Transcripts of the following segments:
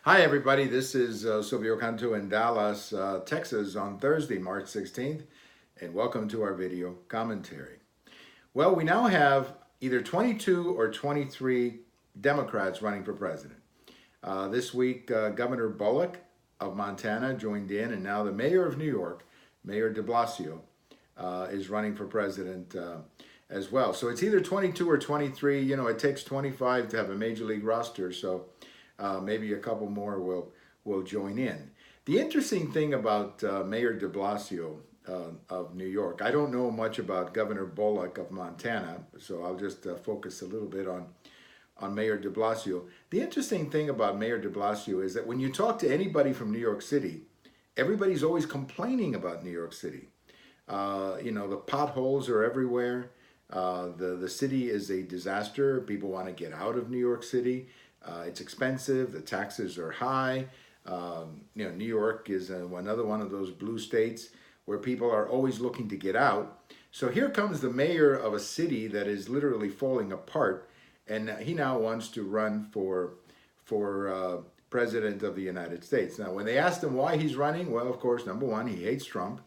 Hi, everybody. This is Silvio Cantu in Dallas, Texas on Thursday, March 16th, and welcome to our video commentary. Well, we now have either 22 or 23 Democrats running for president. This week, Governor Bullock of Montana joined in, and now the mayor of New York, Mayor DiBlasio, is running for president as well. So it's either 22 or 23. You know, it takes 25 to have a major league roster, so maybe a couple more will join in. The interesting thing about Mayor DiBlasio of New York, I don't know much about Governor Bullock of Montana, so I'll just focus a little bit on Mayor DiBlasio. The interesting thing about Mayor DiBlasio is that when you talk to anybody from New York City, everybody's always complaining about New York City. You know, the potholes are everywhere. The city is a disaster. People want to get out of New York City. It's expensive. The taxes are high. You know, New York is another one of those blue states where people are always looking to get out. So here comes the mayor of a city that is literally falling apart, and he now wants to run for president of the United States. Now, when they asked him why he's running, well, of course, number one, he hates Trump.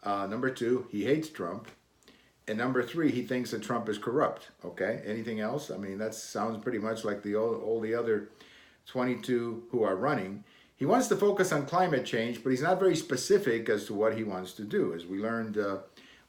Number two, he hates Trump. And number three, he thinks that Trump is corrupt. Okay, anything else? I mean, that sounds pretty much like all the other 22 who are running. He wants to focus on climate change, but he's not very specific as to what he wants to do. As we learned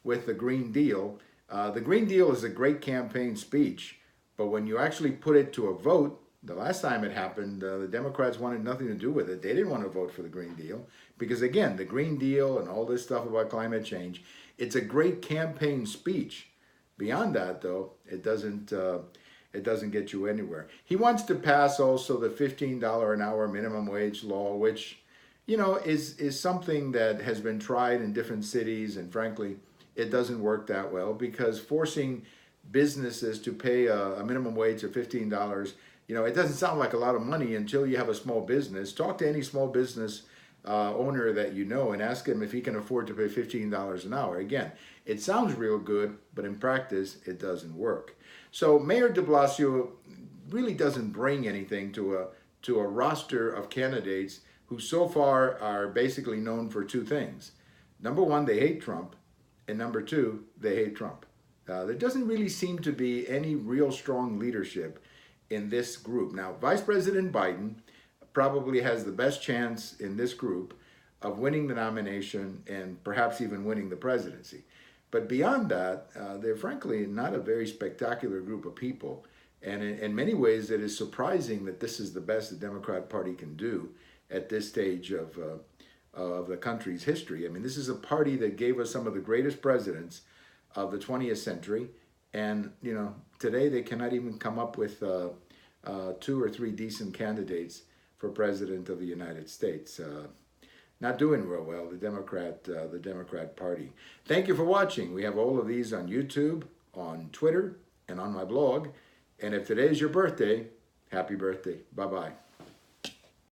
with the Green Deal is a great campaign speech, but when you actually put it to a vote, the last time it happened, the Democrats wanted nothing to do with it. They didn't want to vote for the Green Deal because, again, the Green Deal and all this stuff about climate change, it's a great campaign speech. Beyond that, though, it doesn't get you anywhere. He wants to pass also the $15 an hour minimum wage law, which, you know, is something that has been tried in different cities, and frankly, it doesn't work that well because forcing businesses to pay a minimum wage of $15, you know, it doesn't sound like a lot of money until you have a small business. Talk to any small business owner that you know and ask him if he can afford to pay $15 an hour. Again, it sounds real good, but in practice, it doesn't work. So Mayor DiBlasio really doesn't bring anything to a roster of candidates who so far are basically known for two things. Number one, they hate Trump, and number two, they hate Trump. There doesn't really seem to be any real strong leadership in this group. Now, Vice President Biden probably has the best chance in this group of winning the nomination and perhaps even winning the presidency. But beyond that, they're frankly not a very spectacular group of people. And in many ways, it is surprising that this is the best the Democrat Party can do at this stage of the country's history. I mean, this is a party that gave us some of the greatest presidents of the 20th century. And, you know, today they cannot even come up with 2 or 3 decent candidates for president of the United States. Not doing real well, the Democrat Party. Thank you for watching. We have all of these on YouTube, on Twitter, and on my blog. And if today is your birthday, happy birthday. Bye-bye.